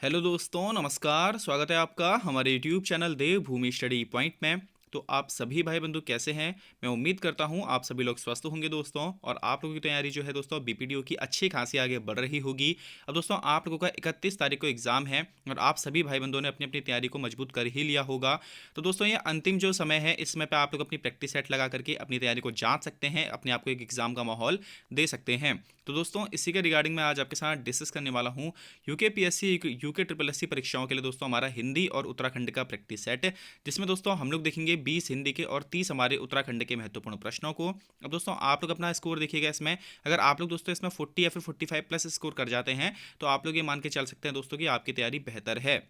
Hello दोस्तों, नमस्कार। स्वागत है आपका हमारे यूट्यूब चैनल देवभूमि स्टडी पॉइंट में। तो आप सभी भाई बंधु कैसे हैं? मैं उम्मीद करता हूं आप सभी लोग स्वस्थ होंगे दोस्तों, और आप लोगों की तैयारी जो है दोस्तों बीपीडीओ की अच्छी खासी आगे बढ़ रही होगी। अब दोस्तों आप लोगों का 31 तारीख को एग्जाम है और आप सभी भाई बंधुओं ने अपनी अपनी तैयारी को मजबूत कर ही लिया होगा। तो दोस्तों ये अंतिम जो समय है, इस समय पे आप लोग अपनी प्रैक्टिस सेट लगा करके अपनी तैयारी को जांच सकते हैं, अपने आप को एक एग्जाम का माहौल दे सकते हैं। तो दोस्तों इसी के रिगार्डिंग मैं आज आपके साथ डिस्कस करने वाला हूँ यूकेपीएससी यूके ट्रिपल एससी परीक्षाओं के लिए दोस्तों हमारा हिंदी और उत्तराखंड का प्रैक्टिस सेट, जिसमें दोस्तों हम लोग देखेंगे 20 हिंदी के और 30 हमारे उत्तराखंड के महत्वपूर्ण प्रश्नों को। अब दोस्तों आप लोग अपना स्कोर देखिएगा इसमें। अगर आप लोग दोस्तों इसमें 40 या फिर 45 प्लस स्कोर कर जाते हैं तो आप लोग ये मान के चल सकते हैं दोस्तों कि आपकी तैयारी बेहतर है।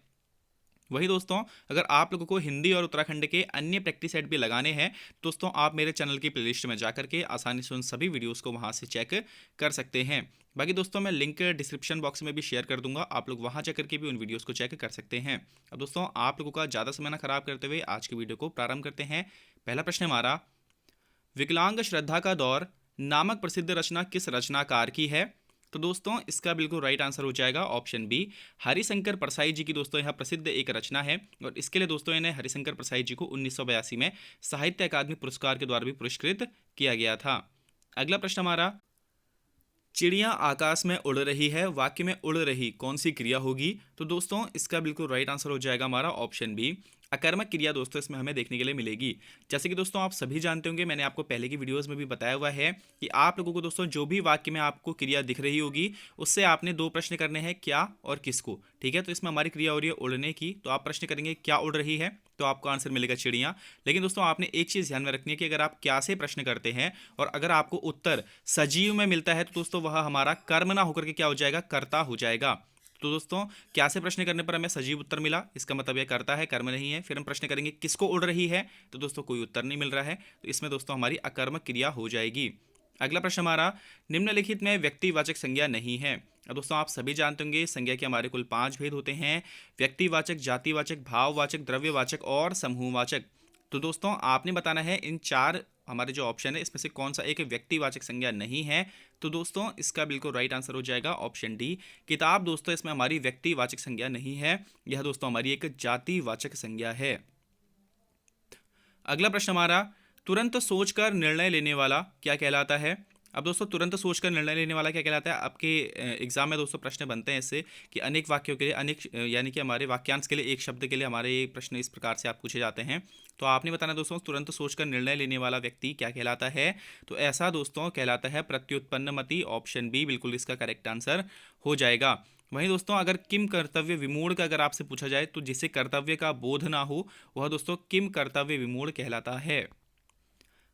वही दोस्तों, अगर आप लोगों को हिंदी और उत्तराखंड के अन्य प्रैक्टिस सेट भी लगाने हैं, दोस्तों आप मेरे चैनल की प्लेलिस्ट में जाकर के आसानी से उन सभी वीडियोस को वहां से चेक कर सकते हैं। बाकी दोस्तों मैं लिंक डिस्क्रिप्शन बॉक्स में भी शेयर कर दूंगा, आप लोग वहां जाकर के भी उन वीडियोस को चेक कर सकते हैं। अब दोस्तों आप लोगों का ज़्यादा समय ना खराब करते हुए आज की वीडियो को प्रारंभ करते हैं। पहला प्रश्न हमारा, विकलांग श्रद्धा का दौर नामक प्रसिद्ध रचना किस रचनाकार की है? तो दोस्तों इसका बिल्कुल राइट आंसर हो जाएगा ऑप्शन बी, हरिशंकर परसाई जी की दोस्तों यह प्रसिद्ध एक रचना है। और इसके लिए दोस्तों इन्हें हरिशंकर परसाई जी को 1982 में साहित्य अकादमी पुरस्कार के द्वारा भी पुरस्कृत किया गया था। अगला प्रश्न हमारा, चिड़िया आकाश में उड़ रही है, वाक्य में उड़ रही कौन सी क्रिया होगी? तो दोस्तों इसका बिल्कुल राइट आंसर हो जाएगा हमारा ऑप्शन बी, अकर्मक क्रिया दोस्तों इसमें हमें देखने के लिए मिलेगी। जैसे कि दोस्तों आप सभी जानते होंगे, मैंने आपको पहले की वीडियोस में भी बताया हुआ है कि आप लोगों को दोस्तों जो भी वाक्य में आपको क्रिया दिख रही होगी, उससे आपने दो प्रश्न करने हैं, क्या और किसको। ठीक है, तो इसमें हमारी क्रिया हो रही है उड़ने की, तो आप प्रश्न करेंगे क्या उड़ रही है, तो आपको आंसर मिलेगा चिड़िया। लेकिन दोस्तों आपने एक चीज़ ध्यान में रखनी है कि अगर आप क्या से प्रश्न करते हैं और अगर आपको उत्तर सजीव में मिलता है, तो दोस्तों वह हमारा कर्म ना होकर के क्या हो जाएगा, कर्ता हो जाएगा। तो दोस्तों क्या से प्रश्न करने पर हमें सजीव उत्तर मिला, इसका मतलब यह करता है, कर्म नहीं है। फिर हम प्रश्न करेंगे किसको उड़ रही है, तो दोस्तों कोई उत्तर नहीं मिल रहा है, तो इसमें दोस्तों हमारी अकर्मक क्रिया हो जाएगी। अगला प्रश्न हमारा, निम्नलिखित में व्यक्तिवाचक संज्ञा नहीं है। अब दोस्तों आप सभी जानते होंगे संज्ञा के हमारे कुल 5 भेद होते हैं, व्यक्तिवाचक, जातिवाचक, भाववाचक, द्रव्यवाचक और समूहवाचक। तो दोस्तों आपने बताना है इन चार हमारे जो ऑप्शन है इसमें से कौन सा एक व्यक्तिवाचक संज्ञा नहीं है। तो दोस्तों इसका बिल्कुल राइट आंसर हो जाएगा ऑप्शन डी, किताब दोस्तों इसमें हमारी व्यक्तिवाचक संज्ञा नहीं है, यह दोस्तों हमारी एक जातिवाचक संज्ञा है। अगला प्रश्न हमारा, तुरंत सोचकर निर्णय लेने वाला क्या कहलाता है? अब दोस्तों तुरंत सोचकर निर्णय लेने वाला क्या कहलाता है? आपके एग्जाम में दोस्तों प्रश्न बनते हैं इससे कि अनेक वाक्यों के लिए अनेक यानी कि हमारे वाक्यांश के लिए एक शब्द के लिए हमारे ये प्रश्न इस प्रकार से आप पूछे जाते हैं। तो आपने बताना दोस्तों तुरंत सोचकर निर्णय लेने वाला व्यक्ति क्या कहलाता है? तो ऐसा दोस्तों कहलाता है प्रत्युत्पन्नमति। ऑप्शन बी बिल्कुल इसका करेक्ट आंसर हो जाएगा। वहीं दोस्तों अगर किम कर्तव्य विमूढ़ का अगर आपसे पूछा जाए तो जिसे कर्तव्य का बोध ना हो, वह दोस्तों किम कर्तव्य विमूढ़ कहलाता है।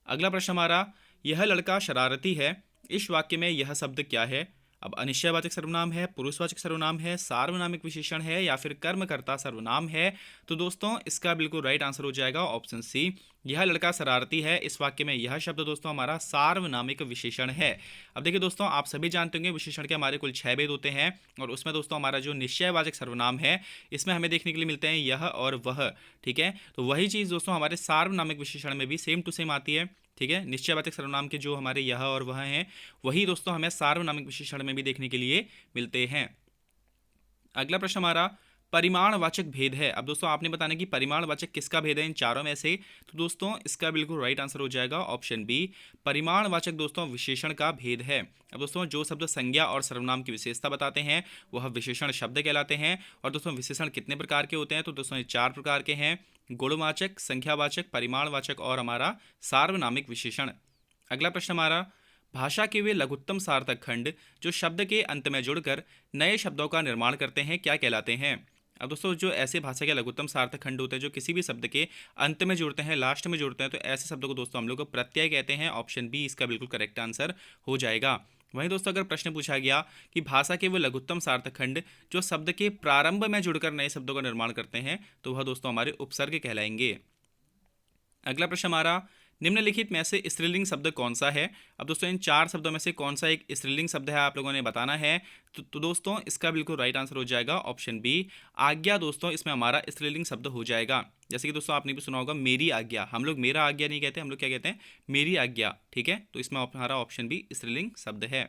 अगला प्रश्न हमारा, यह लड़का शरारती है, इस वाक्य में यह शब्द क्या है? अब अनिश्चयवाचक सर्वनाम है, पुरुषवाचक सर्वनाम है, सार्वनामिक विशेषण है या फिर कर्मकर्ता सर्वनाम है? तो दोस्तों इसका बिल्कुल राइट आंसर हो जाएगा ऑप्शन सी, यह लड़का शरारती है। इस वाक्य में यह शब्द दोस्तों हमारा सार्वनामिक विशेषण है। अब देखिए दोस्तों आप सभी जानते होंगे विशेषण के हमारे कुल 6 भेद होते हैं, और उसमें दोस्तों हमारा जो निश्चयवाचक सर्वनाम है इसमें हमें देखने के लिए मिलते हैं यह और वह। ठीक है, तो वही चीज़ दोस्तों हमारे सार्वनामिक विशेषण में भी सेम टू सेम आती है। ठीक है, निश्चयवाचक सर्वनाम के जो हमारे यह और वह हैं, वही दोस्तों हमें सार्वनामिक विशेषण में भी देखने के लिए मिलते हैं। अगला प्रश्न हमारा, परिमाणवाचक भेद है। अब दोस्तों आपने बताना कि परिमाणवाचक किसका भेद है इन चारों में से? तो दोस्तों इसका बिल्कुल राइट आंसर हो जाएगा ऑप्शन बी, परिमाणवाचक दोस्तों विशेषण का भेद है। अब दोस्तों जो शब्द संज्ञा और सर्वनाम की विशेषता बताते हैं वह विशेषण शब्द कहलाते हैं। और दोस्तों विशेषण कितने प्रकार के होते हैं? तो दोस्तों ये 4 प्रकार के हैं, गुणवाचक, संख्यावाचक, परिमाणवाचक और हमारा सार्वनामिक विशेषण। अगला प्रश्न हमारा, भाषा के वे लघुत्तम सार्थक खंड जो शब्द के अंत में जुड़कर नए शब्दों का निर्माण करते हैं क्या कहलाते हैं? अब दोस्तों जो ऐसे भाषा के लघुत्तम सार्थक खंड होते हैं जो किसी भी शब्द के अंत में जुड़ते हैं, लास्ट में जुड़ते हैं, तो ऐसे शब्दों को दोस्तों हम लोग प्रत्यय कहते हैं। ऑप्शन बी इसका बिल्कुल करेक्ट आंसर हो जाएगा। वहीं दोस्तों अगर प्रश्न पूछा गया कि भाषा के वो लघुत्तम सार्थक खंड जो शब्द के प्रारंभ में जुड़कर नए शब्दों का निर्माण करते हैं, तो वह दोस्तों हमारे उपसर्ग कहलाएंगे। अगला प्रश्न हमारा, निम्नलिखित में से स्त्रीलिंग शब्द कौन सा है? अब दोस्तों इन 4 शब्दों में से कौन सा एक स्त्रीलिंग शब्द है आप लोगों ने बताना है। तो दोस्तों इसका बिल्कुल राइट आंसर हो जाएगा ऑप्शन बी, आज्ञा दोस्तों इसमें हमारा स्त्रीलिंग शब्द हो जाएगा। जैसे कि दोस्तों आपने भी सुना होगा मेरी आज्ञा, हम लोग मेरा आज्ञा नहीं कहते, हम लोग क्या कहते हैं, मेरी आज्ञा। ठीक है, तो इसमें हमारा ऑप्शन बी स्त्रीलिंग शब्द है।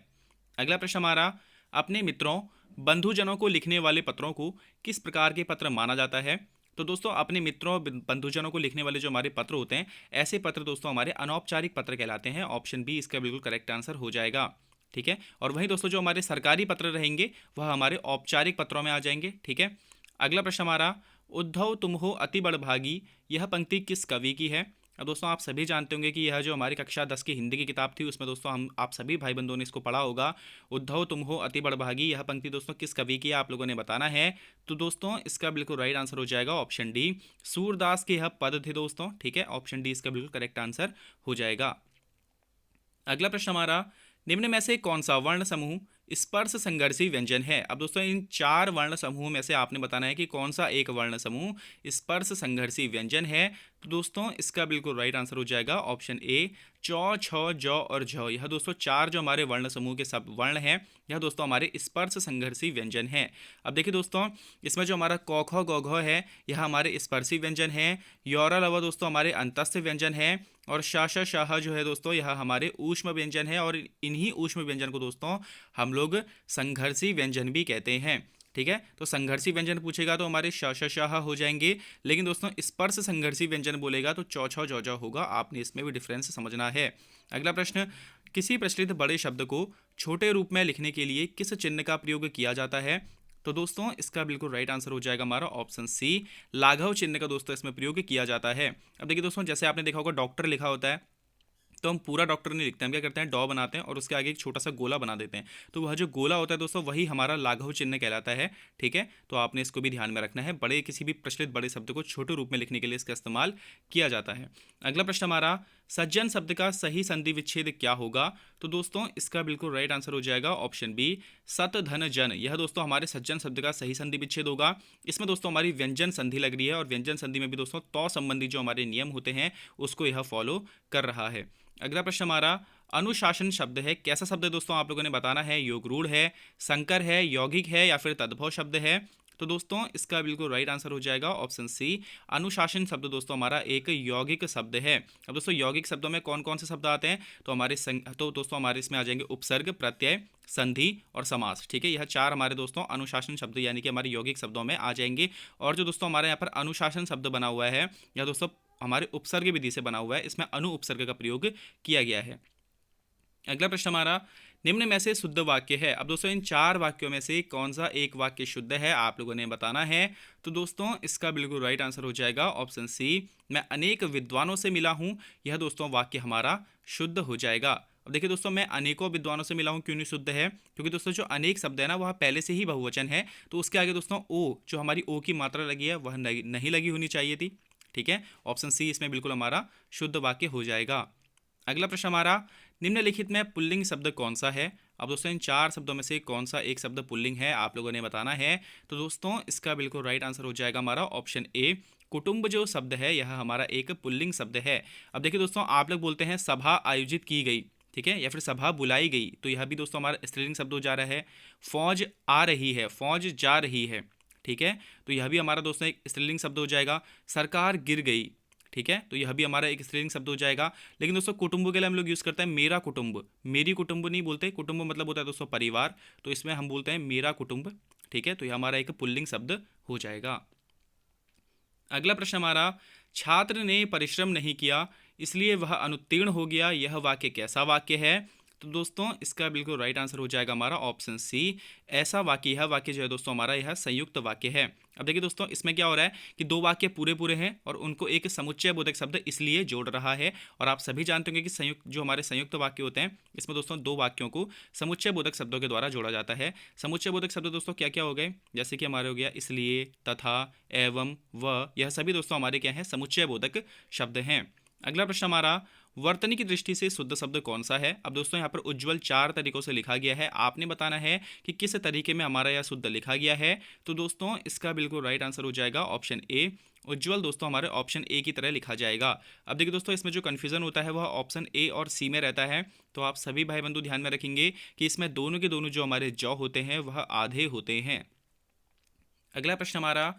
अगला प्रश्न हमारा, अपने मित्रों बंधुजनों को लिखने वाले पत्रों को किस प्रकार के पत्र माना जाता है? तो दोस्तों अपने मित्रों बंधुजनों को लिखने वाले जो हमारे पत्र होते हैं, ऐसे पत्र दोस्तों हमारे अनौपचारिक पत्र कहलाते हैं। ऑप्शन बी इसका बिल्कुल करेक्ट आंसर हो जाएगा। ठीक है, और वहीं दोस्तों जो हमारे सरकारी पत्र रहेंगे वह हमारे औपचारिक पत्रों में आ जाएंगे। ठीक है, अगला प्रश्न हमारा, उद्धव तुम हो अति बड़भागी, यह पंक्ति किस कवि की है? अब दोस्तों आप सभी जानते होंगे कि यह जो हमारी कक्षा 10 की हिंदी की किताब थी उसमें दोस्तों हम आप सभी भाई बंधुओं ने इसको पढ़ा होगा। उद्धव तुम हो अति बड़भागी, यह पंक्ति दोस्तों किस कवि की है आप लोगों ने बताना है। तो दोस्तों इसका बिल्कुल राइट आंसर हो जाएगा ऑप्शन डी, सूरदास के यह पद थे दोस्तों। ठीक है, ऑप्शन डी इसका बिल्कुल करेक्ट आंसर हो जाएगा। अगला प्रश्न हमारा, निम्न में से कौन सा वर्ण समूह स्पर्श संघर्षी व्यंजन है? अब दोस्तों इन चार वर्ण समूह में से आपने बताना है कि कौन सा एक वर्ण समूह स्पर्श संघर्षी व्यंजन है। तो दोस्तों इसका बिल्कुल राइट आंसर हो जाएगा ऑप्शन ए, चौ, छ, जौ और झ। यह दोस्तों चार जो हमारे वर्ण समूह के सब वर्ण हैं, यह दोस्तों हमारे स्पर्श संघर्षी व्यंजन हैं। अब देखिए दोस्तों, इसमें जो हमारा क, ख, ग, घ है यह हमारे स्पर्शी व्यंजन है। यौरा लवा दोस्तों हमारे अंतस्थ व्यंजन है। और शाह शाह जो है दोस्तों यह हमारे ऊष्म व्यंजन है। और इन्हीं ऊष्म व्यंजन को दोस्तों हम लोग संघर्षी व्यंजन भी कहते हैं। ठीक है, तो संघर्षी व्यंजन पूछेगा तो हमारे शाह हो जाएंगे, लेकिन दोस्तों स्पर्श संघर्षी व्यंजन बोलेगा तो चौ छौ जौ जौ होगा। आपने इसमें भी डिफरेंस समझना है। अगला प्रश्न, किसी प्रचलित बड़े शब्द को छोटे रूप में लिखने के लिए किस चिन्ह का प्रयोग किया जाता है? तो दोस्तों इसका बिल्कुल राइट आंसर हो जाएगा हमारा ऑप्शन सी, लाघव चिन्ह का दोस्तों इसमें प्रयोग किया जाता है। अब देखिए दोस्तों, जैसे आपने देखा होगा डॉक्टर लिखा होता है, तो हम पूरा डॉक्टर नहीं लिखते, हम क्या करते हैं डॉ बनाते हैं और उसके आगे एक छोटा सा गोला बना देते हैं। तो वह जो गोला होता है दोस्तों वही हमारा लाघव चिन्ह कहलाता है। ठीक है, तो आपने इसको भी ध्यान में रखना है। बड़े किसी भी प्रचलित बड़े शब्द को छोटे रूप में लिखने के लिए इसका इस्तेमाल किया जाता है। अगला प्रश्न हमारा, सज्जन शब्द का सही संधि विच्छेद क्या होगा? तो दोस्तों इसका बिल्कुल राइट आंसर हो जाएगा ऑप्शन बी, सत धन जन। यह दोस्तों हमारे सज्जन शब्द का सही संधि विच्छेद होगा। इसमें दोस्तों हमारी व्यंजन संधि लग रही है और व्यंजन संधि में भी दोस्तों तो संबंधी जो हमारे नियम होते हैं उसको यह फॉलो कर रहा है। अगला प्रश्न हमारा, अनुशासन शब्द है, कैसा शब्द है दोस्तों आप लोगों ने बताना है। योगरूढ़ है, संकर है, यौगिक है या फिर तद्भव शब्द है? तो दोस्तों इसका बिल्कुल राइट आंसर हो जाएगा ऑप्शन सी, अनुशासन शब्द दोस्तों हमारा एक यौगिक शब्द है। अब दोस्तों यौगिक शब्दों में कौन कौन से शब्द आते हैं? तो दोस्तों हमारे इसमें आ जाएंगे उपसर्ग, प्रत्यय, संधि और समास। ठीक है, यह चार हमारे दोस्तों अनुशासन शब्द यानी कि हमारे यौगिक शब्दों में आ जाएंगे। और जो दोस्तों हमारे यहाँ पर अनुशासन शब्द बना हुआ है यह दोस्तों हमारे उपसर्ग विधि से बना हुआ है, इसमें अनु उपसर्ग का प्रयोग किया गया है। अगला प्रश्न हमारा, निम्न में से शुद्ध वाक्य है। अब दोस्तों इन चार वाक्यों में से कौन सा एक वाक्य शुद्ध है आप लोगों ने बताना है। तो दोस्तों इसका बिल्कुल राइट आंसर हो जाएगा ऑप्शन सी, मैं अनेक विद्वानों से मिला हूं। यह दोस्तों वाक्य हमारा शुद्ध हो जाएगा। अब देखिए दोस्तों, मैं अनेकों विद्वानों से मिला हूं क्यों नहीं शुद्ध है? क्योंकि दोस्तों जो अनेक शब्द है ना वह पहले से ही बहुवचन है, तो उसके आगे दोस्तों ओ जो हमारी ओ की मात्रा लगी है वह नहीं लगी होनी चाहिए थी। ठीक है, ऑप्शन सी इसमें बिल्कुल हमारा शुद्ध वाक्य हो जाएगा। अगला प्रश्न हमारा, निम्नलिखित में पुल्लिंग शब्द कौन सा है? अब दोस्तों इन चार शब्दों में से कौन सा एक शब्द पुल्लिंग है आप लोगों ने बताना है। तो दोस्तों इसका बिल्कुल राइट आंसर हो जाएगा हमारा ऑप्शन ए, कुटुंब जो शब्द है यह हमारा एक पुल्लिंग शब्द है। अब देखिए दोस्तों, आप लोग बोलते हैं सभा आयोजित की गई, ठीक है, या फिर सभा बुलाई गई, तो यह भी दोस्तों हमारा स्त्रीलिंग शब्द हो जा रहा है। फौज आ रही है, फौज जा रही है, ठीक है, तो यह भी हमारा दोस्तों एक स्त्रीलिंग शब्द हो जाएगा। सरकार गिर गई, ठीक है, तो यह भी हमारा एक स्त्रीलिंग शब्द हो जाएगा। लेकिन दोस्तों कुटुंब के लिए हम लोग यूज़ करते हैं मेरा कुटुंब, मेरी कुटुंब नहीं बोलते। कुटुंब मतलब होता है दोस्तों परिवार, तो इसमें हम बोलते हैं मेरा कुटुंब। ठीक है, तो यह हमारा एक पुल्लिंग शब्द हो जाएगा। अगला प्रश्न हमारा, छात्र ने परिश्रम नहीं किया इसलिए वह अनुत्तीर्ण हो गया, यह वाक्य कैसा वाक्य है? तो दोस्तों इसका बिल्कुल राइट आंसर हो जाएगा हमारा ऑप्शन सी, ऐसा वाक्य। यह वाक्य जो है दोस्तों हमारा यह संयुक्त वाक्य है। अब देखिए दोस्तों, इसमें क्या हो रहा है कि दो वाक्य पूरे पूरे हैं और उनको एक समुच्चय बोधक शब्द इसलिए जोड़ रहा है। और आप सभी जानते होंगे कि संयुक्त जो हमारे संयुक्त वाक्य होते हैं इसमें दोस्तों दो वाक्यों को समुच्चय बोधक शब्दों के द्वारा जोड़ा जाता है। समुच्चय बोधक शब्द दोस्तों क्या क्या हो गए? जैसे कि हमारे हो गया इसलिए, तथा, एवं, व, यह सभी दोस्तों हमारे क्या हैं? समुच्चय बोधक शब्द हैं। अगला प्रश्न हमारा, वर्तनी की दृष्टि से शुद्ध शब्द कौन सा है? अब दोस्तों यहाँ पर उज्ज्वल चार तरीकों से लिखा गया है, आपने बताना है कि किस तरीके में हमारा यह शुद्ध लिखा गया है। तो दोस्तों इसका बिल्कुल राइट आंसर हो जाएगा ऑप्शन ए, उज्ज्वल दोस्तों हमारे ऑप्शन ए की तरह लिखा जाएगा। अब देखिए दोस्तों, इसमें जो कन्फ्यूजन होता है वह ऑप्शन ए और सी में रहता है, तो आप सभी भाई बंधु ध्यान में रखेंगे कि इसमें दोनों के दोनों जो हमारे जौ होते हैं वह आधे होते हैं। अगला प्रश्न हमारा,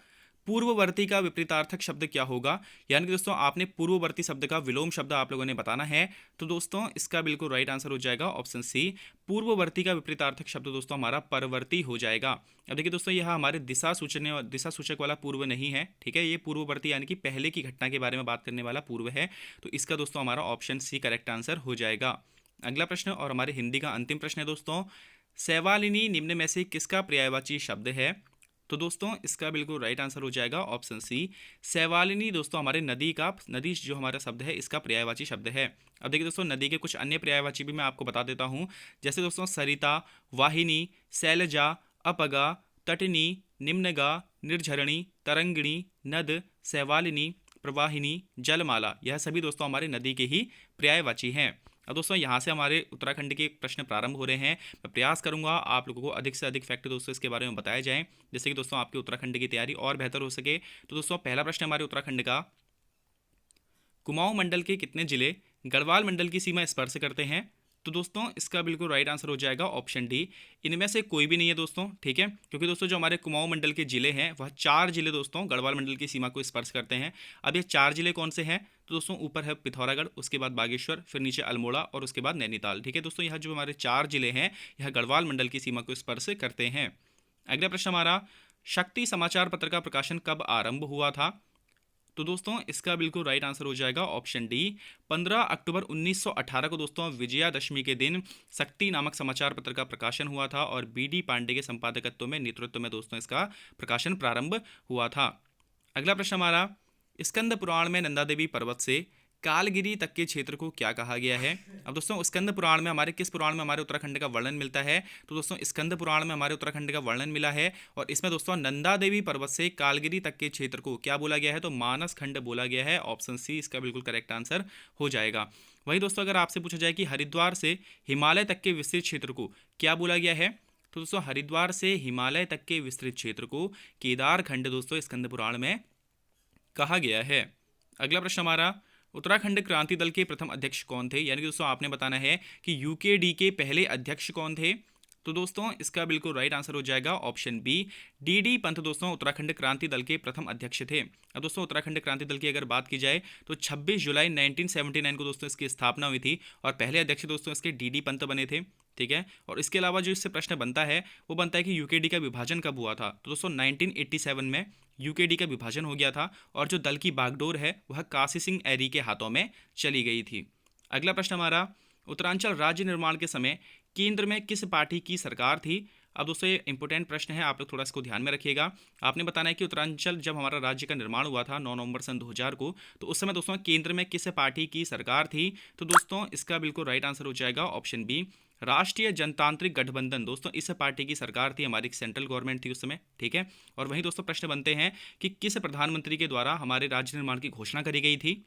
पूर्ववर्ती का विपरीतार्थक शब्द क्या होगा, यानी कि दोस्तों आपने पूर्ववर्ती शब्द का विलोम शब्द आप लोगों ने बताना है। तो दोस्तों इसका बिल्कुल राइट आंसर हो जाएगा ऑप्शन सी, पूर्ववर्ती का विपरीतार्थक शब्द दोस्तों हमारा परवर्ती हो जाएगा। अब देखिए दोस्तों यह हमारे दिशा सूचक वाला पूर्व नहीं है, ठीक है, ये पूर्ववर्ती यानी कि पहले की घटना के बारे में बात करने वाला पूर्व है। तो इसका दोस्तों हमारा ऑप्शन सी करेक्ट आंसर हो जाएगा। अगला प्रश्न और हमारे हिंदी का अंतिम प्रश्न है दोस्तों, सैवालिनी निम्न में से किसका पर्यायवाची शब्द है। तो दोस्तों इसका बिल्कुल राइट आंसर हो जाएगा ऑप्शन सी, सैवालिनी दोस्तों हमारे नदी जो हमारा शब्द है इसका पर्यायवाची शब्द है। अब देखिए दोस्तों नदी के कुछ अन्य पर्यायवाची भी मैं आपको बता देता हूँ, जैसे दोस्तों सरिता, वाहिनी, शैलजा, अपगा, तटनी, निम्नगा, निर्झरणी, तरंगिणी, नद, सैवालिनी, प्रवाहिनी, जलमाला, यह सभी दोस्तों हमारे नदी के ही पर्यायवाची हैं। अब दोस्तों यहाँ से हमारे उत्तराखंड के प्रश्न प्रारंभ हो रहे हैं। मैं प्रयास करूंगा आप लोगों को अधिक से अधिक फैक्ट दोस्तों इसके बारे में बताए जाएं, जैसे कि दोस्तों आपके उत्तराखंड की तैयारी और बेहतर हो सके। तो दोस्तों पहला प्रश्न हमारे उत्तराखंड का, कुमाऊं मंडल के कितने जिले गढ़वाल मंडल की सीमा स्पर्श करते हैं। तो दोस्तों इसका बिल्कुल राइट आंसर हो जाएगा ऑप्शन डी, इनमें से कोई भी नहीं है दोस्तों, ठीक है, क्योंकि दोस्तों जो हमारे कुमाऊं मंडल के जिले हैं वह 4 जिले दोस्तों गढ़वाल मंडल की सीमा को स्पर्श करते हैं। अब ये 4 जिले कौन से हैं, तो दोस्तों ऊपर है पिथौरागढ़, उसके बाद बागेश्वर, फिर नीचे अल्मोड़ा और उसके बाद नैनीताल, ठीक है दोस्तों, यह जो हमारे 4 जिले हैं यह गढ़वाल मंडल की सीमा को स्पर्श करते हैं। अगला प्रश्न हमारा, शक्ति समाचार पत्र का प्रकाशन कब आरंभ हुआ था। तो दोस्तों इसका बिल्कुल राइट आंसर हो जाएगा ऑप्शन डी, 15 अक्टूबर 1918 को दोस्तों विजयादशमी के दिन शक्ति नामक समाचार पत्र का प्रकाशन हुआ था और बी.डी. पांडे के संपादकत्व में नेतृत्व में दोस्तों इसका प्रकाशन प्रारंभ हुआ था। अगला प्रश्न हमारा, स्कंद पुराण में नंदा देवी पर्वत से कालगिरी तक के क्षेत्र को क्या कहा गया है। अब दोस्तों स्कंद पुराण में हमारे किस पुराण में हमारे उत्तराखंड का वर्णन मिलता है, तो दोस्तों स्कंद पुराण में हमारे उत्तराखंड का वर्णन मिला है और इसमें दोस्तों नंदा देवी पर्वत से कालगिरी तक के क्षेत्र को क्या बोला गया है, तो मानस खंड बोला गया है। ऑप्शन सी इसका बिल्कुल करेक्ट आंसर हो जाएगा। वही दोस्तों अगर आपसे पूछा जाए कि हरिद्वार से हिमालय तक के विस्तृत क्षेत्र को क्या बोला गया है, तो दोस्तों हरिद्वार से हिमालय तक के विस्तृत क्षेत्र को केदार खंड दोस्तों स्कंद पुराण में कहा गया है। अगला प्रश्न हमारा, उत्तराखंड क्रांति दल के प्रथम अध्यक्ष कौन थे, यानी कि दोस्तों आपने बताना है कि यूकेडी के पहले अध्यक्ष कौन थे। तो दोस्तों इसका बिल्कुल राइट आंसर हो जाएगा ऑप्शन बी, डी पंत दोस्तों उत्तराखंड क्रांति दल के प्रथम अध्यक्ष थे। अब दोस्तों उत्तराखंड क्रांति दल की अगर बात की जाए तो 26 जुलाई 1979 को दोस्तों इसकी स्थापना हुई थी और पहले अध्यक्ष दोस्तों इसके डी पंत बने थे, ठीक है। और इसके अलावा जो इससे प्रश्न बनता है वो बनता है कि यूकेडी का विभाजन कब हुआ था, तो दोस्तों 1987 में यूकेडी का विभाजन हो गया था और जो दल की बागडोर है वह काशी सिंह ऐरी के हाथों में चली गई थी। अगला प्रश्न हमारा, उत्तरांचल राज्य निर्माण के समय केंद्र में किस पार्टी की सरकार थी। अब दोस्तों ये इंपॉर्टेंट प्रश्न है, आप लोग थोड़ा इसको ध्यान में रखिएगा। आपने बताना है कि उत्तरांचल जब हमारा राज्य का निर्माण हुआ था 9 नवंबर सन 2000 को, तो उस समय दोस्तों केंद्र में किस पार्टी की सरकार थी। तो दोस्तों इसका बिल्कुल राइट आंसर हो जाएगा ऑप्शन बी, राष्ट्रीय जनतांत्रिक गठबंधन दोस्तों इस पार्टी की सरकार थी, हमारी सेंट्रल गवर्नमेंट थी उस समय, ठीक है। और वहीं दोस्तों प्रश्न बनते हैं कि किस प्रधानमंत्री के द्वारा हमारे राज्य निर्माण की घोषणा करी गई थी।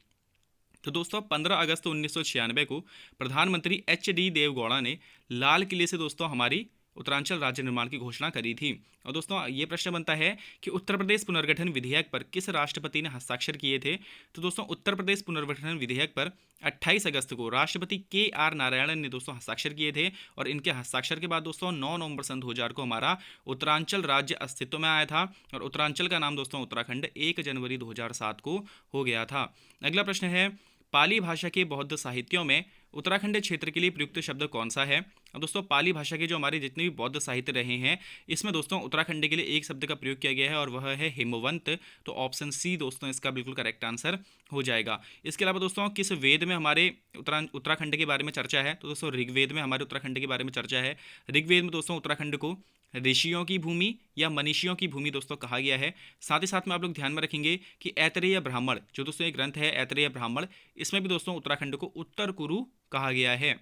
तो दोस्तों 15 अगस्त 1996 को प्रधानमंत्री एच.डी. देवगौड़ा ने लाल किले से दोस्तों हमारी उत्तरांचल राज्य निर्माण की घोषणा करी थी। और दोस्तों ये प्रश्न बनता है कि उत्तर प्रदेश पुनर्गठन विधेयक पर किस राष्ट्रपति ने हस्ताक्षर किए थे। तो दोस्तों उत्तर प्रदेश पुनर्गठन विधेयक पर 28 अगस्त को राष्ट्रपति के.आर. नारायणन ने दोस्तों हस्ताक्षर किए थे और इनके हस्ताक्षर के बाद दोस्तों 9 नवंबर सन 2000 को हमारा उत्तरांचल राज्य अस्तित्व में आया था और उत्तरांचल का नाम दोस्तों उत्तराखंड 1 जनवरी 2007 को हो गया था। अगला प्रश्न है, पाली भाषा के बौद्ध साहित्यों में उत्तराखंड क्षेत्र के लिए प्रयुक्त शब्द कौन सा है। अब दोस्तों पाली भाषा के जो हमारे जितने भी बौद्ध साहित्य रहे हैं इसमें दोस्तों उत्तराखंड के लिए एक शब्द का प्रयोग किया गया है और वह है हिमवंत। तो ऑप्शन सी दोस्तों इसका बिल्कुल करेक्ट आंसर हो जाएगा। इसके अलावा दोस्तों किस वेद में हमारे उत्तराखंड के बारे में चर्चा है, तो दोस्तों ऋग्वेद में हमारे उत्तराखंड के बारे में चर्चा है। ऋग्वेद में दोस्तों उत्तराखंड को ऋषियों की भूमि या मनीषियों की भूमि दोस्तों कहा गया है। साथ ही साथ में आप लोग ध्यान में रखेंगे कि ऐतरेय ब्राह्मण जो दोस्तों एक ग्रंथ है ऐतरेय ब्राह्मण, इसमें भी दोस्तों उत्तराखंड को उत्तर कुरु कहा गया है।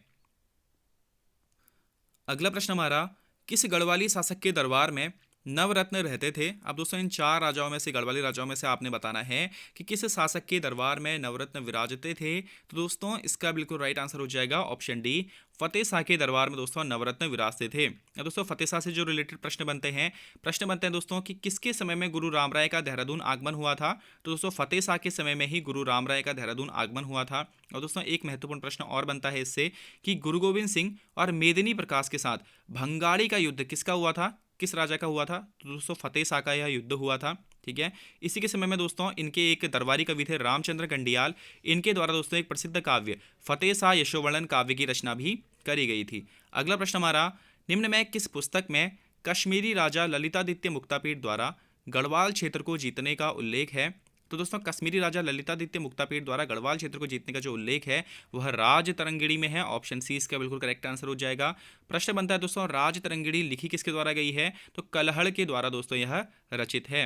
अगला प्रश्न हमारा, किस गढ़वाली शासक के दरबार में नवरत्न रहते थे। अब दोस्तों इन 4 राजाओं में से गढ़वाली राजाओं में से आपने बताना है कि किस शासक के दरबार में नवरत्न विराजते थे। तो दोस्तों इसका बिल्कुल राइट आंसर हो जाएगा ऑप्शन डी, फतेह शाह के दरबार में दोस्तों नवरत्न विराजते थे। दोस्तों फतेह शाह से जो रिलेटेड प्रश्न बनते हैं दोस्तों कि किसके समय में गुरु राम राय का देहरादून आगमन हुआ था। तो दोस्तों फतेह शाह के समय में ही गुरु राम राय का देहरादून आगमन हुआ था। और दोस्तों एक महत्वपूर्ण प्रश्न और बनता है इससे कि गुरु गोविंद सिंह और मेदिनी प्रकाश के साथ भंगाड़ी का युद्ध किसका हुआ था। किस राजा का हुआ था? तो दोस्तों फतेह शाह का यह युद्ध हुआ था। ठीक है, इसी के समय में दोस्तों इनके एक दरबारी कवि थे रामचंद्र कंडियाल, इनके द्वारा दोस्तों एक प्रसिद्ध काव्य फतेह शाह यशोवर्णन काव्य की रचना भी करी गई थी। अगला प्रश्न हमारा, निम्न में किस पुस्तक में कश्मीरी राजा ललितादित्य मुक्तापीठ द्वारा गढ़वाल क्षेत्र को जीतने का उल्लेख है? तो दोस्तों कश्मीरी राजा ललितादित्य मुक्तापीठ द्वारा गढ़वाल क्षेत्र को जीतने का जो उल्लेख है वह राज तरंगिणी में है। ऑप्शन सी इसका बिल्कुल करेक्ट आंसर हो जाएगा। प्रश्न बनता है दोस्तों, राज तरंगिणी लिखी किसके द्वारा गई है? तो कलहड़ के द्वारा दोस्तों यह रचित है।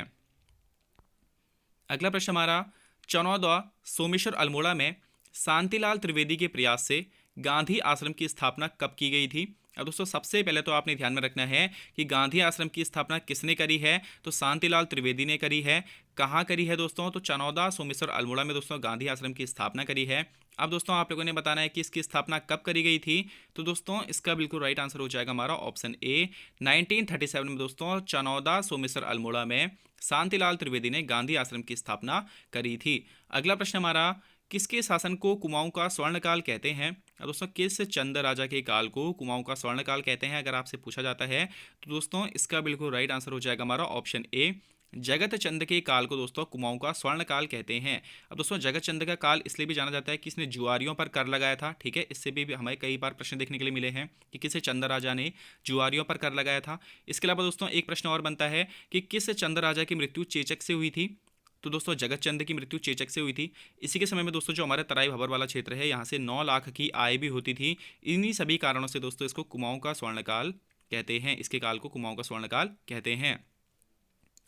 अगला प्रश्न हमारा, चनौदा सोमेश्वर अल्मोड़ा में शांतिलाल त्रिवेदी के प्रयास से गांधी आश्रम की स्थापना कब की गई थी? अब दोस्तों सबसे पहले तो आपने ध्यान में रखना है कि गांधी आश्रम की स्थापना किसने करी है? तो शांतिलाल त्रिवेदी ने करी है। कहाँ करी है दोस्तों? तो चनौदा सोमेश्वर अल्मोड़ा में दोस्तों गांधी आश्रम की स्थापना करी है। अब दोस्तों आप लोगों ने बताना है कि इसकी स्थापना कब करी गई थी। तो दोस्तों इसका बिल्कुल राइट आंसर हो जाएगा हमारा ऑप्शन ए, 1937 में दोस्तों चनौदा सोमेश्वर अल्मोड़ा में शांतिलाल त्रिवेदी ने गांधी आश्रम की स्थापना करी थी। अगला प्रश्न हमारा, किसके शासन को कुमाऊं का स्वर्णकाल कहते हैं? अब दोस्तों किस चंद राजा के काल को कुमाऊं का स्वर्णकाल कहते हैं अगर आपसे पूछा जाता है? तो दोस्तों इसका बिल्कुल राइट आंसर हो जाएगा हमारा ऑप्शन ए, जगत चंद के काल को दोस्तों कुमाऊं का स्वर्णकाल कहते हैं। अब दोस्तों जगत चंद का काल इसलिए भी जाना जाता है कि इसने जुआरियों पर कर लगाया था। ठीक है, इससे भी हमें कई बार प्रश्न देखने के लिए मिले हैं कि किस चंद राजा ने जुआरियों पर कर लगाया था। इसके अलावा दोस्तों एक प्रश्न और बनता है कि किस चंद राजा की मृत्यु चेचक से हुई थी? तो दोस्तों जगत चंद की मृत्यु चेचक से हुई थी। इसी के समय में दोस्तों जो हमारे तराई भबर वाला क्षेत्र है यहाँ से 9 लाख की आय भी होती थी। इन्हीं सभी कारणों से दोस्तों इसको कुमाऊं का स्वर्णकाल कहते हैं, इसके काल को कुमाऊं का स्वर्णकाल कहते हैं।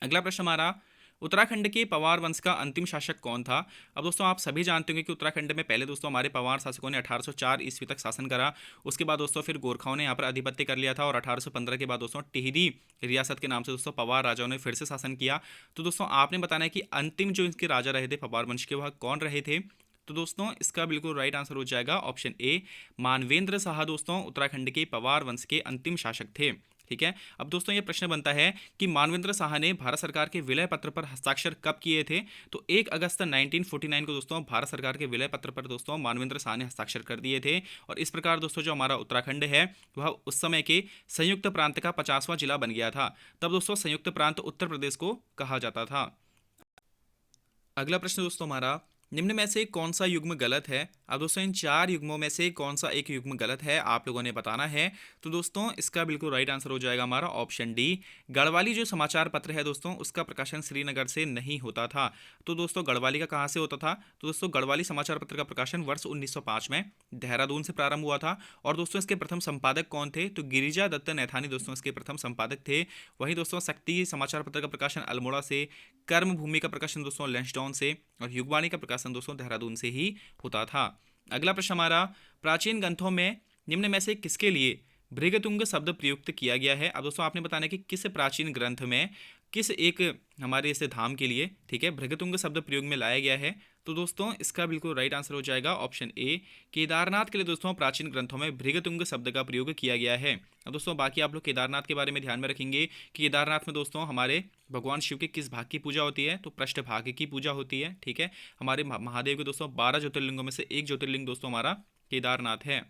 अगला प्रश्न हमारा, उत्तराखंड के पवार वंश का अंतिम शासक कौन था? अब दोस्तों आप सभी जानते होंगे कि उत्तराखंड में पहले दोस्तों हमारे पवार शासकों ने 1804 ईस्वी तक शासन करा। उसके बाद दोस्तों फिर गोरखाओं ने यहाँ पर आधिपत्य कर लिया था और 1815 के बाद दोस्तों टिहरी रियासत के नाम से दोस्तों पवार राजाओं ने फिर से शासन किया। तो दोस्तों आपने बताना है कि अंतिम जो इनके राजा रहे थे पवार वंश के, वह कौन रहे थे? तो दोस्तों इसका बिल्कुल राइट आंसर हो जाएगा ऑप्शन ए, मानवेंद्र शाह दोस्तों उत्तराखंड के पवार वंश के अंतिम शासक थे। ठीक है, अब दोस्तों ये प्रश्न बनता है कि मानवेंद्र शाह ने भारत सरकार के विलय पत्र पर हस्ताक्षर कब किए थे? तो 1 अगस्त 1949 को दोस्तों भारत सरकार के विलय पत्र पर दोस्तों मानवेंद्र शाह ने हस्ताक्षर कर दिए थे। और इस प्रकार दोस्तों जो हमारा उत्तराखंड है वह उस समय के संयुक्त प्रांत का 50वां जिला बन गया था। तब दोस्तों संयुक्त प्रांत उत्तर प्रदेश को कहा जाता था। अगला प्रश्न दोस्तों हमारा, निम्न में से कौन सा युग्म गलत है? अब दोस्तों इन 4 युग्मों में से कौन सा एक युग्म गलत है आप लोगों ने बताना है। तो दोस्तों इसका बिल्कुल राइट आंसर हो जाएगा हमारा ऑप्शन डी, गढ़वाली जो समाचार पत्र है दोस्तों उसका प्रकाशन श्रीनगर से नहीं होता था। तो दोस्तों गढ़वाली का कहाँ से होता था? तो दोस्तों गढ़वाली समाचार पत्र का प्रकाशन वर्ष 1905 में देहरादून से प्रारंभ हुआ था। और दोस्तों इसके प्रथम संपादक कौन थे? तो गिरिजा दत्त नैथानी दोस्तों इसके प्रथम संपादक थे। वहीं दोस्तों शक्ति समाचार पत्र का प्रकाशन अल्मोड़ा से, कर्मभूमि का प्रकाशन दोस्तों लैंसडाउन से और युगवाणी का प्रकाशन दोस्तों देहरादून से ही होता था। अगला प्रश्न हमारा, प्राचीन ग्रंथों में निम्न में से किसके लिए भृगतुंग शब्द प्रयुक्त किया गया है? अब दोस्तों आपने बताना है कि किस प्राचीन ग्रंथ में किस एक हमारे इस धाम के लिए, ठीक है, भृगतुंग शब्द प्रयोग में लाया गया है। तो दोस्तों इसका बिल्कुल राइट आंसर हो जाएगा ऑप्शन ए, केदारनाथ के लिए दोस्तों प्राचीन ग्रंथों में भृगतुंग शब्द का प्रयोग किया गया है। अब दोस्तों बाकी आप लोग केदारनाथ के बारे में ध्यान में रखेंगे कि केदारनाथ में दोस्तों हमारे भगवान शिव के किस भाग की पूजा होती है? तो पृष्ठ भाग की पूजा होती है। ठीक है, हमारे महादेव के दोस्तों 12 ज्योतिर्लिंगों में से एक ज्योतिर्लिंग दोस्तों हमारा केदारनाथ है।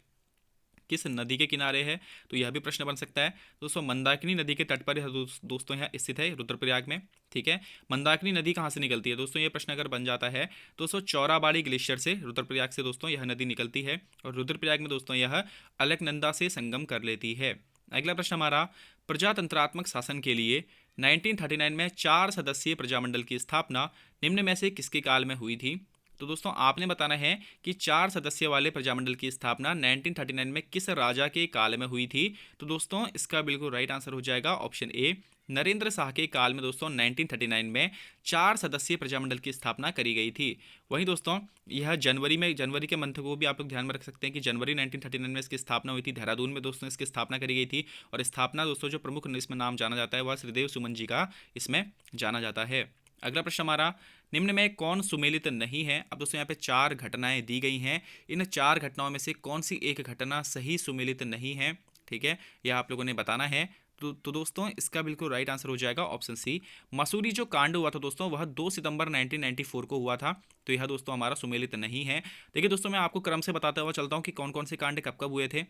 किस नदी के किनारे है? तो यह भी प्रश्न बन सकता है। दोस्तों मंदाकिनी नदी के तट पर यह दोस्तों यहाँ स्थित है रुद्रप्रयाग में। ठीक है, मंदाकिनी नदी कहाँ से निकलती है? दोस्तों ये प्रश्न अगर बन जाता है दोस्तों चौराबाड़ी ग्लेशियर से रुद्रप्रयाग से दोस्तों यह नदी निकलती है और रुद्रप्रयाग में दोस्तों यह अलकनंदा से संगम कर लेती है। अगला प्रश्न हमारा, प्रजातंत्रात्मक शासन के लिए 1939 में 4 सदस्यीय प्रजामंडल की स्थापना निम्न में से किसके काल में हुई थी? तो दोस्तों आपने बताना है कि 4 सदस्य वाले प्रजामंडल की स्थापना 1939 में किस राजा के काल में हुई थी? तो दोस्तों इसका बिल्कुल राइट आंसर हो जाएगा ऑप्शन ए, नरेंद्र शाह के काल में दोस्तों 1939 में 4 सदस्यीय प्रजामंडल की स्थापना करी गई थी। वहीं दोस्तों यह जनवरी के मंथ को भी आप लोग ध्यान में रख सकते हैं कि जनवरी 1939 में इसकी स्थापना हुई थी। देहरादून में दोस्तों इसकी स्थापना करी गई थी और स्थापना दोस्तों जो प्रमुख इसमें नाम जाना जाता है वह श्रीदेव सुमन जी का इसमें जाना जाता है। अगला प्रश्न हमारा, निम्न में कौन सुमेलित नहीं है? अब दोस्तों यहाँ पे 4 घटनाएं दी गई हैं। इन 4 घटनाओं में से कौन सी एक घटना सही सुमेलित नहीं है? ठीक है, यह आप लोगों ने बताना है। तो दोस्तों इसका बिल्कुल राइट आंसर हो जाएगा ऑप्शन सी, मसूरी जो कांड हुआ था दोस्तों वह 2 सितंबर 1994 को हुआ था। तो यह दोस्तों हमारा सुमेलित नहीं है। देखिए दोस्तों मैं आपको क्रम से बताता हुआ चलता हूँ कि कौन कौन से कांड कब कब हुए थे।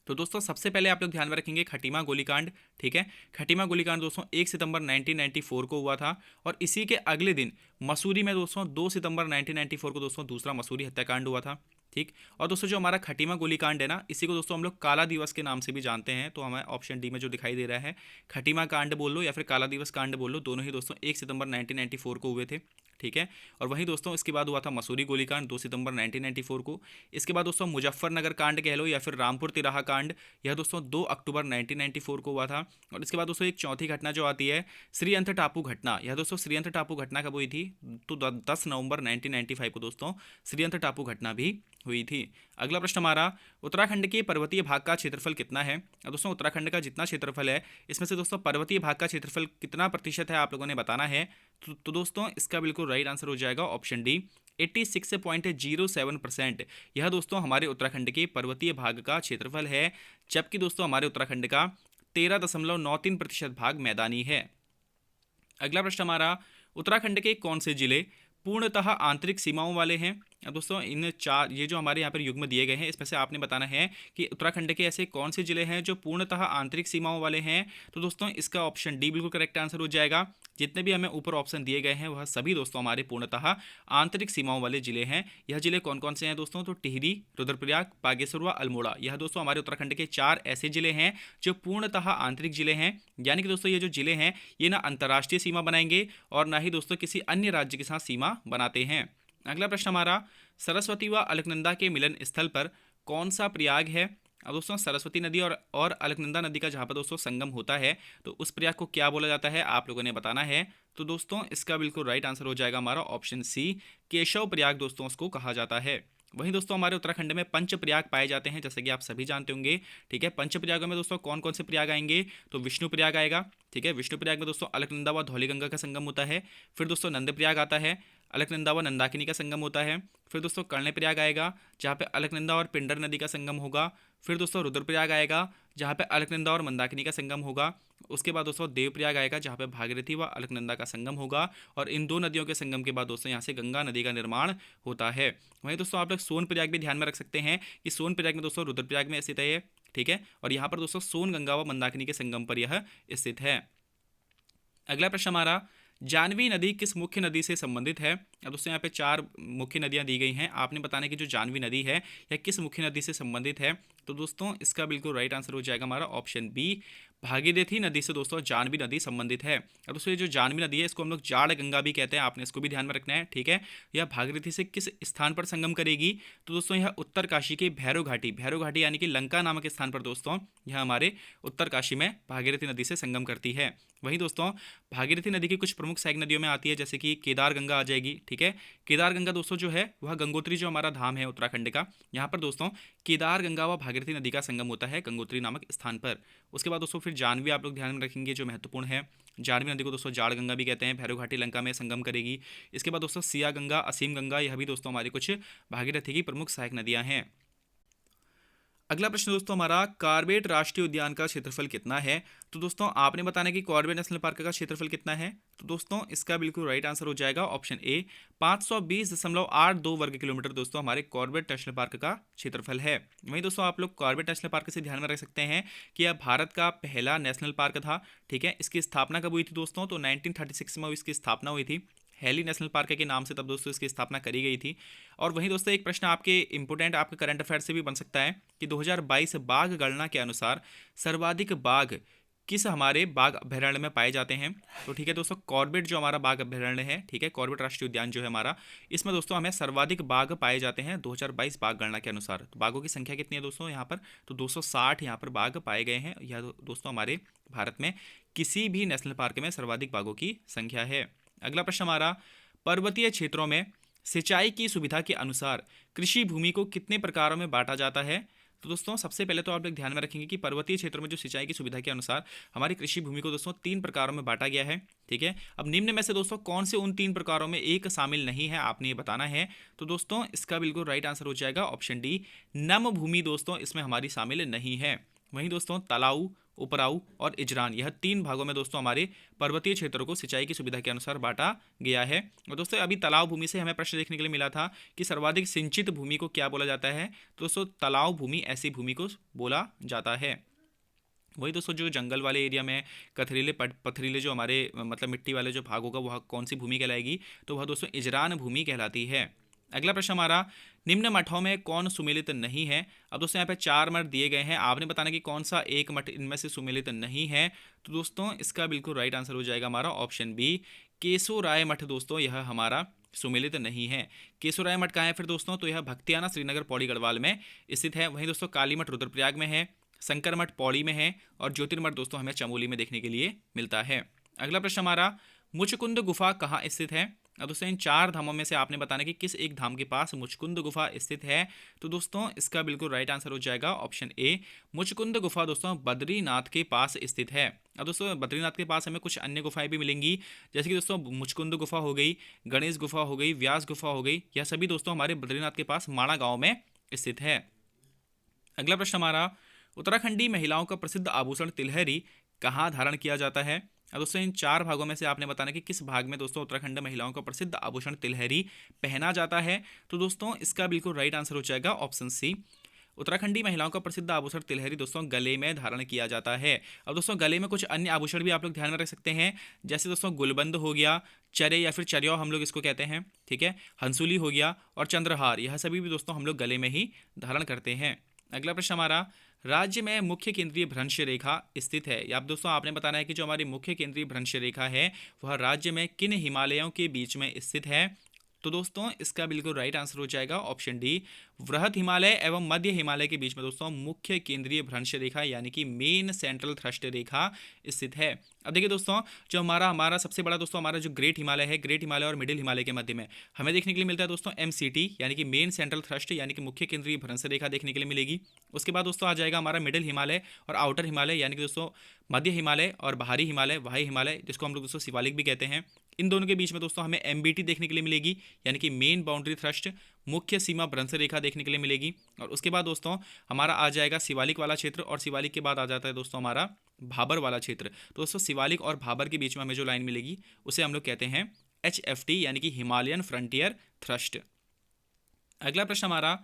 तो दोस्तों सबसे पहले आप लोग ध्यान में रखेंगे खटीमा गोलीकांड। ठीक है, खटीमा गोलीकांड दोस्तों 1 सितंबर 1994 को हुआ था। और इसी के अगले दिन मसूरी में दोस्तों 2 सितंबर 1994 को दोस्तों दूसरा मसूरी हत्याकांड हुआ था। ठीक। और दोस्तों जो हमारा खटीमा गोलीकांड है ना, इसी को दोस्तों हम लोग काला दिवस के नाम से भी जानते हैं। तो हमें ऑप्शन डी में जो दिखाई दे रहा है, खटीमा कांड बोल लो या फिर काला दिवस कांड बोल लो, दोनों ही दोस्तों 1 सितंबर 1994 को हुए थे। ठीक है। और वहीं दोस्तों इसके बाद हुआ था मसूरी गोलीकांड 2 सितंबर 1994 को। इसके बाद दोस्तों मुजफ्फरनगर कांड कह लो या फिर रामपुर तिराहा कांड, यह दोस्तों 2 अक्टूबर 1994 को हुआ था। और इसके बाद दोस्तों एक चौथी घटना जो आती है श्रीअंत टापू घटना, यह दोस्तों श्रीअंत टापू घटना कब हुई थी? तो 10 नवंबर 1995 को दोस्तों श्रीअंत टापू घटना भी हुई थी। अगला प्रश्न हमारा, उत्तराखंड के पर्वतीय भाग का क्षेत्रफल कितना है? अब दोस्तों उत्तराखंड का जितना क्षेत्रफल है, इसमें से दोस्तों पर्वतीय भाग का क्षेत्रफल कितना प्रतिशत है आप लोगों ने बताना है। तो दोस्तों इसका बिल्कुल राइट आंसर हो जाएगा ऑप्शन डी, 86.07%। यह दोस्तों हमारे उत्तराखंड के पर्वतीय भाग का क्षेत्रफल है, जबकि दोस्तों हमारे उत्तराखंड का 13.93% भाग मैदानी है। अगला प्रश्न हमारा, उत्तराखंड के कौन से जिले पूर्णतः आंतरिक सीमाओं वाले हैं? अब दोस्तों इन चार, ये जो हमारे यहाँ पर युग्म दिए गए हैं, इसमें से आपने बताना है कि उत्तराखंड के ऐसे कौन से जिले हैं जो पूर्णतः आंतरिक सीमाओं वाले हैं। तो दोस्तों इसका ऑप्शन डी बिल्कुल करेक्ट आंसर हो जाएगा। जितने भी हमें ऊपर ऑप्शन दिए गए हैं वह सभी दोस्तों हमारे पूर्णतः आंतरिक सीमाओं वाले जिले हैं। यह जिले कौन कौन से हैं दोस्तों? तो टिहरी, रुद्रप्रयाग, बागेश्वर व अल्मोड़ा, यह दोस्तों हमारे उत्तराखंड के 4 ऐसे जिले हैं जो पूर्णतः आंतरिक जिले हैं। यानी कि दोस्तों ये जो जिले हैं ये ना अंतर्राष्ट्रीय सीमा बनाएंगे और ना ही दोस्तों किसी अन्य राज्य के साथ सीमा बनाते हैं। अगला प्रश्न हमारा, सरस्वती व अलकनंदा के मिलन स्थल पर कौन सा प्रयाग है? अब दोस्तों सरस्वती नदी और अलकनंदा नदी का जहाँ पर दोस्तों संगम होता है, तो उस प्रयाग को क्या बोला जाता है आप लोगों ने बताना है। तो दोस्तों इसका बिल्कुल राइट आंसर हो जाएगा हमारा ऑप्शन सी, केशव प्रयाग दोस्तों उसको कहा जाता है। वहीं दोस्तों हमारे उत्तराखंड में पंच प्रयाग पाए जाते हैं, जैसे कि आप सभी जानते होंगे। ठीक है, पंच प्रयागों में दोस्तों कौन कौन से प्रयाग आएंगे? तो विष्णु प्रयाग आएगा। ठीक है, विष्णु प्रयाग में दोस्तों अलकनंदा व धौलीगंगा का संगम होता है। फिर दोस्तों नंद प्रयाग आता है, अलकनंदा व नंदाकिनी का संगम होता है। फिर दोस्तों कर्णप्रयाग आएगा जहाँ पे अलकनंदा और पिंडर नदी का संगम होगा। फिर दोस्तों रुद्रप्रयाग आएगा जहाँ पे अलकनंदा और मंदाकिनी का संगम होगा। उसके बाद दोस्तों देवप्रयाग आएगा जहाँ पे भागीरथी व अलकनंदा का संगम होगा। और इन दो नदियों के संगम के बाद दोस्तों यहाँ से गंगा नदी का निर्माण होता है। वहीं दोस्तों आप लोग सोनप्रयाग भी ध्यान में रख सकते हैं कि सोनप्रयाग में दोस्तों रुद्रप्रयाग में स्थित है। ठीक है, और यहाँ पर दोस्तों सोन गंगा व मंदाकिनी के संगम पर यह स्थित है। अगला प्रश्न हमारा, जानवी नदी किस मुख्य नदी से संबंधित है? अब दोस्तों यहाँ पे 4 मुख्य नदियाँ दी गई हैं, आपने बताना कि जो जानवी नदी है यह किस मुख्य नदी से संबंधित है। तो दोस्तों इसका बिल्कुल राइट आंसर हो जाएगा हमारा ऑप्शन बी, भागीरथी नदी से दोस्तों जानवी नदी संबंधित है। अब दोस्तों ये जो जानवी नदी है इसको हम लोग जाड़ गंगा भी कहते हैं, आपने इसको भी ध्यान में रखना है। ठीक है, यह भागीरथी से किस स्थान पर संगम करेगी? तो दोस्तों यह उत्तर काशी के भैरव घाटी यानी कि लंका नामक स्थान पर दोस्तों यह हमारे उत्तर काशी में भागीरथी नदी से संगम करती है। वहीं दोस्तों भागीरथी नदी की कुछ प्रमुख सहायक नदियों में आती है, जैसे कि केदार गंगा आ जाएगी। ठीक है, केदार गंगा दोस्तों जो है वह गंगोत्री जो हमारा धाम है उत्तराखंड का, यहाँ पर दोस्तों केदार गंगा व भागीरथी नदी का संगम होता है गंगोत्री नामक स्थान पर। उसके बाद दोस्तों फिर जानवी आप लोग ध्यान में रखेंगे जो महत्वपूर्ण है। जानवी नदी को दोस्तों जाड़ गंगा भी कहते हैं, भैरव घाटी लंका में संगम करेगी। इसके बाद दोस्तों सिया गंगा, असीम गंगा, यह भी दोस्तों हमारी कुछ भागीरथी की प्रमुख सहायक नदियाँ हैं। अगला प्रश्न दोस्तों हमारा, कॉर्बेट राष्ट्रीय उद्यान का क्षेत्रफल कितना है? तो दोस्तों आपने बताना कि कॉर्बेट नेशनल पार्क का क्षेत्रफल कितना है। तो दोस्तों इसका बिल्कुल राइट आंसर हो जाएगा ऑप्शन ए, 520.82 वर्ग किलोमीटर दोस्तों हमारे कॉर्बेट नेशनल पार्क का क्षेत्रफल है। वहीं दोस्तों आप लोग कॉर्बेट नेशनल पार्क से ध्यान में रख सकते हैं कि यह भारत का पहला नेशनल पार्क था। ठीक है, इसकी स्थापना कब हुई थी दोस्तों? तो 1936 में इसकी स्थापना हुई थी। हेली नेशनल पार्क के नाम से तब दोस्तों इसकी स्थापना करी गई थी। और वहीं दोस्तों एक प्रश्न आपके इंपोर्टेंट आपके करंट अफेयर से भी बन सकता है कि 2022 बाघ गणना के अनुसार सर्वाधिक बाघ किस हमारे बाघ अभयारण्य में पाए जाते हैं? तो ठीक है दोस्तों, कॉर्बेट जो हमारा बाघ अभयारण्य है, ठीक है, कॉर्बेट राष्ट्रीय उद्यान जो है हमारा, इसमें दोस्तों हमें सर्वाधिक बाघ पाए जाते हैं 2022 बाघ गणना के अनुसार। तो बाघों की संख्या कितनी है दोस्तों यहाँ पर? तो 260 यहाँ पर बाघ पाए गए हैं। यह दोस्तों हमारे भारत में किसी भी नेशनल पार्क में सर्वाधिक बाघों की संख्या है। अगला प्रश्न हमारा, पर्वतीय क्षेत्रों में सिंचाई की सुविधा के अनुसार कृषि भूमि को कितने प्रकारों में बांटा जाता है? तो दोस्तों सबसे पहले तो आप लोग ध्यान में रखेंगे कि पर्वतीय क्षेत्रों में जो सिंचाई की सुविधा के अनुसार हमारी कृषि भूमि को दोस्तों 3 प्रकारों में बांटा गया है। ठीक है, अब निम्न में से दोस्तों कौन से उन 3 प्रकारों में एक शामिल नहीं है, आपने ये बताना है। तो दोस्तों इसका बिल्कुल राइट आंसर हो जाएगा ऑप्शन डी, नम भूमि दोस्तों इसमें हमारी शामिल नहीं है। वहीं दोस्तों तलाऊ, उपराऊ और इजरान, यह 3 भागों में दोस्तों हमारे पर्वतीय क्षेत्रों को सिंचाई की सुविधा के अनुसार बांटा गया है। और दोस्तों अभी तालाब भूमि से हमें प्रश्न देखने के लिए मिला था कि सर्वाधिक सिंचित भूमि को क्या बोला जाता है, तो दोस्तों तालाब भूमि ऐसी भूमि को बोला जाता है। वही दोस्तों जो जंगल वाले एरिया में पथरीले पथरीले जो हमारे मतलब मिट्टी वाले जो भाग होगा वह कौन सी भूमि कहलाएगी, तो वह दोस्तों इजरान भूमि कहलाती है। अगला प्रश्न हमारा, निम्न मठों में कौन सुमेलित नहीं है। अब दोस्तों यहाँ पे 4 मठ दिए गए हैं, आपने बताना कि कौन सा एक मठ इनमें से सुमेलित नहीं है। तो दोस्तों इसका बिल्कुल राइट आंसर हो जाएगा हमारा ऑप्शन बी, केसोराय मठ। दोस्तों यह हमारा सुमेलित नहीं है। केसोराय मठ कहाँ है फिर दोस्तों, तो यह भक्तियाना श्रीनगर पौड़ी गढ़वाल में स्थित है। वहीं दोस्तों काली मठ रुद्रप्रयाग में है, शंकर मठ पौड़ी में है और ज्योतिर्मठ दोस्तों हमें चमोली में देखने के लिए मिलता है। अगला प्रश्न हमारा, मुचकुंद गुफा कहाँ स्थित है। अब दोस्तों इन 4 धामों में से आपने बताना कि किस एक धाम के पास मुचकुंद गुफा स्थित है। तो दोस्तों इसका बिल्कुल राइट आंसर हो जाएगा ऑप्शन ए, मुचकुंद गुफा दोस्तों बद्रीनाथ के पास स्थित है। अब दोस्तों बद्रीनाथ के पास हमें कुछ अन्य गुफाएं भी मिलेंगी, जैसे कि दोस्तों मुचकुंद गुफा हो गई, गणेश गुफा हो गई, व्यास गुफा हो गई, यह सभी दोस्तों हमारे बद्रीनाथ के पास माणा गांव में स्थित है। अगला प्रश्न हमारा, उत्तराखंडी महिलाओं का प्रसिद्ध आभूषण तिलहरी कहाँ धारण किया जाता है। अब दोस्तों इन 4 भागों में से आपने बताना कि किस भाग में दोस्तों उत्तराखंड महिलाओं का प्रसिद्ध आभूषण तिलहरी पहना जाता है। तो दोस्तों इसका बिल्कुल राइट आंसर हो जाएगा ऑप्शन सी, उत्तराखंडी महिलाओं का प्रसिद्ध आभूषण तिलहरी दोस्तों गले में धारण किया जाता है। अब दोस्तों गले में कुछ अन्य आभूषण भी आप लोग ध्यान में रख सकते हैं, जैसे दोस्तों गुलबंद हो गया, चरे या फिर चर्यो हम लोग इसको कहते हैं, ठीक है, हंसुली हो गया और चंद्रहार, यह सभी भी दोस्तों हम लोग गले में ही धारण करते हैं। अगला प्रश्न हमारा, राज्य में मुख्य केंद्रीय भ्रंश रेखा स्थित है। या दोस्तों आपने बताना है कि जो हमारी मुख्य केंद्रीय भ्रंश रेखा है वह राज्य में किन हिमालयों के बीच में स्थित है। तो दोस्तों इसका बिल्कुल राइट आंसर हो जाएगा ऑप्शन डी, वृहद हिमालय एवं मध्य हिमालय के बीच में दोस्तों मुख्य केंद्रीय भ्रंश रेखा यानी कि मेन सेंट्रल थ्रस्ट रेखा स्थित है। अब देखिए दोस्तों जो हमारा सबसे बड़ा दोस्तों हमारा जो ग्रेट हिमालय है, ग्रेट हिमालय और मिडिल हिमालय के मध्य में हमें देखने के लिए मिलता है दोस्तों MCT यानी कि मेन सेंट्रल थ्रस्ट यानी कि मुख्य केंद्रीय भ्रंश रेखा देखने के लिए मिलेगी। उसके बाद दोस्तों आ जाएगा हमारा मिडिल हिमालय और आउटर हिमालय यानी कि दोस्तों मध्य हिमालय और बाहरी हिमालय, वाही हिमालय, जिसको हम लोग दोस्तों शिवालिक भी कहते हैं। इन दोनों के बीच में दोस्तों हमें MBT देखने के लिए मिलेगी यानी कि मेन बाउंड्री थ्रस्ट, मुख्य सीमा भ्रंश रेखा देखने के लिए मिलेगी। और उसके बाद दोस्तों हमारा आ जाएगा शिवालिक वाला क्षेत्र और शिवालिक के बाद आ जाता है दोस्तों हमारा भाबर वाला क्षेत्र। तो दोस्तों शिवालिक और भाबर के बीच में हमें जो लाइन मिलेगी उसे हम लोग कहते हैं HFT यानी कि हिमालयन फ्रंटियर थ्रस्ट। अगला प्रश्न हमारा,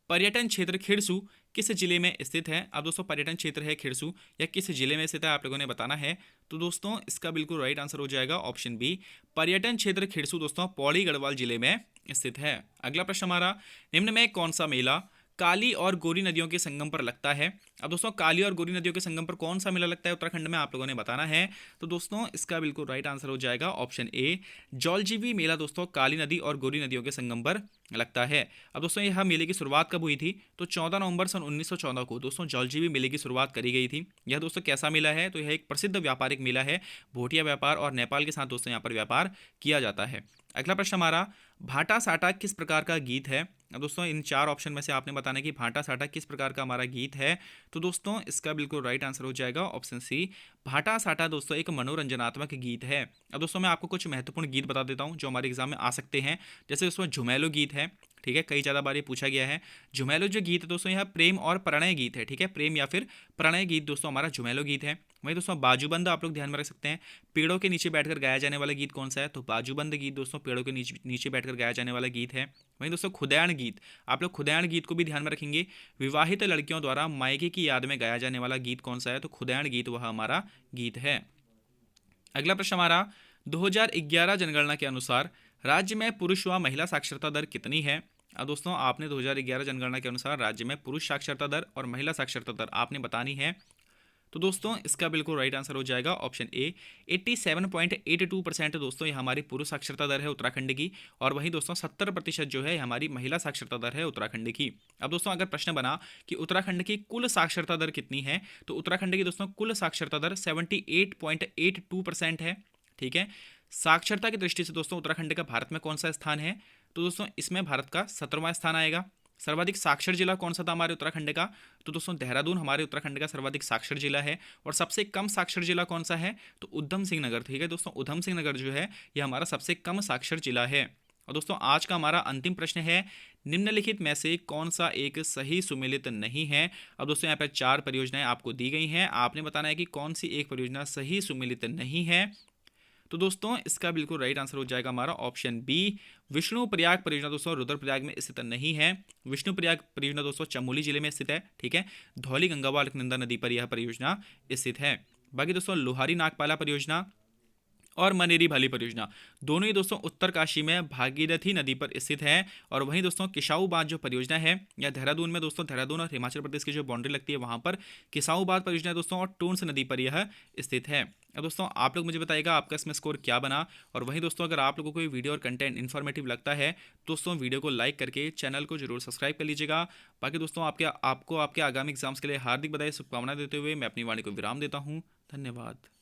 पर्यटन क्षेत्र खिरसू किस जिले में स्थित है। अब दोस्तों पर्यटन क्षेत्र है खिरसू या किस जिले में स्थित है आप लोगों ने बताना है। तो दोस्तों इसका बिल्कुल राइट आंसर हो जाएगा ऑप्शन बी, पर्यटन क्षेत्र खिरसू दोस्तों पौड़ी गढ़वाल जिले में स्थित है। अगला प्रश्न हमारा, निम्न में कौन सा मेला काली और गोरी नदियों के संगम पर लगता है। अब दोस्तों काली और गोरी नदियों के संगम पर कौन सा मेला लगता है उत्तराखंड में, आप लोगों ने बताना है। तो दोस्तों इसका बिल्कुल राइट आंसर हो जाएगा ऑप्शन ए, जौलजीबी मेला दोस्तों काली नदी और गोरी नदियों के संगम पर लगता है। अब दोस्तों यह मेले की शुरुआत कब हुई थी, तो 14 नवंबर सन 1914 को दोस्तों जौलजीबी मेले की शुरुआत करी गई थी। यह दोस्तों कैसा मेला है, तो यह एक प्रसिद्ध व्यापारिक मेला है, भोटिया व्यापार और नेपाल के साथ दोस्तों यहाँ पर व्यापार किया जाता है। अगला प्रश्न हमारा, भाटा साटा किस प्रकार का गीत है। अब दोस्तों इन 4 ऑप्शन में से आपने बताना है कि भाटा साटा किस प्रकार का हमारा गीत है। तो दोस्तों इसका बिल्कुल राइट आंसर हो जाएगा ऑप्शन सी, भाटा साटा दोस्तों एक मनोरंजनात्मक गीत है। अब दोस्तों मैं आपको कुछ महत्वपूर्ण गीत बता देता हूं जो हमारे एग्जाम में आ सकते हैं, जैसे दोस्तों झुमैलो गीत है, ठीक है, कई ज़्यादा बार ये पूछा गया है। झुमैलो जो गीत है दोस्तों यह प्रेम और प्रणय गीत है, ठीक है, प्रेम या फिर प्रणय गीत दोस्तों हमारा झुमैलो गीत है। वहीं दोस्तों बाजूबंद आप लोग ध्यान में रख सकते हैं, पेड़ों के नीचे बैठकर गाया जाने वाला गीत कौन सा है, तो बाजूबंद गीत दोस्तों पेड़ों के नीचे बैठकर गाया जाने वाला गीत है। वहीं दोस्तों खुदैयाण गीत, आप लोग खुदैयाण गीत को भी ध्यान में रखेंगे, विवाहित लड़कियों द्वारा मायके की याद में गाया जाने वाला गीत कौन सा है, तो खुदैयाण गीत वह हमारा गीत है। अगला प्रश्न हमारा, 2011 जनगणना के अनुसार राज्य में पुरुष व महिला साक्षरता दर कितनी है। अब दोस्तों आपने 2011 जनगणना के अनुसार राज्य में पुरुष साक्षरता दर और महिला साक्षरता दर आपने बतानी है। तो दोस्तों इसका बिल्कुल राइट आंसर हो जाएगा ऑप्शन ए, 87.82% दोस्तों ये हमारी पुरुष साक्षरता दर है उत्तराखंड की, और वहीं दोस्तों 70% जो है हमारी महिला साक्षरता दर है उत्तराखंड की। अब दोस्तों अगर प्रश्न बना कि उत्तराखंड की कुल साक्षरता दर कितनी है, तो उत्तराखंड की दोस्तों कुल साक्षरता दर 78.82% है, ठीक है। साक्षरता की दृष्टि से दोस्तों उत्तराखंड का भारत में कौन सा स्थान है, तो दोस्तों इसमें भारत का 17वां स्थान आएगा। सर्वाधिक साक्षर जिला कौन सा था हमारे उत्तराखंड का, तो दोस्तों देहरादून हमारे उत्तराखंड का सर्वाधिक साक्षर जिला है। और सबसे कम साक्षर जिला कौन सा है, तो उधम सिंह नगर, ठीक है दोस्तों, उधम सिंह नगर जो है यह हमारा सबसे कम साक्षर जिला है। और दोस्तों आज का हमारा अंतिम प्रश्न है, निम्नलिखित में से कौन सा एक सही सुमेलित नहीं है। अब दोस्तों यहाँ पर 4 परियोजनाएं आपको दी गई हैं, आपने बताना है कि कौन सी एक परियोजना सही सुमेलित नहीं है। तो दोस्तों इसका बिल्कुल राइट आंसर हो जाएगा हमारा ऑप्शन बी, विष्णु प्रयाग परियोजना दोस्तों रुद्रप्रयाग में स्थित नहीं है। विष्णु प्रयाग परियोजना दोस्तों चमोली जिले में स्थित है, ठीक है। धौली गंगावा अलकनंदा नदी पर यह परियोजना स्थित है। बाकी दोस्तों लोहारी नागपाला परियोजना और मनेरी भाली परियोजना दोनों ही दोस्तों उत्तरकाशी में भागीरथी नदी पर स्थित है। और वहीं दोस्तों किसाऊ बांध जो परियोजना है यह देहरादून में दोस्तों, देहरादून और हिमाचल प्रदेश की जो बाउंड्री लगती है वहां पर किसाऊ बांध परियोजना है दोस्तों, और टोंस नदी पर यह स्थित है। अब दोस्तों आप लोग मुझे बताइएगा आपका इसमें स्कोर क्या बना। और वहीं दोस्तों अगर आप लोगों को ये वीडियो और कंटेंट इन्फॉर्मेटिव लगता है दोस्तों वीडियो को लाइक करके चैनल को जरूर सब्सक्राइब कर लीजिएगा। बाकी दोस्तों आपको आपके आगामी एग्जाम्स के लिए हार्दिक बधाई शुभकामनाएं देते हुए मैं अपनी वाणी को विराम देता हूँ। धन्यवाद।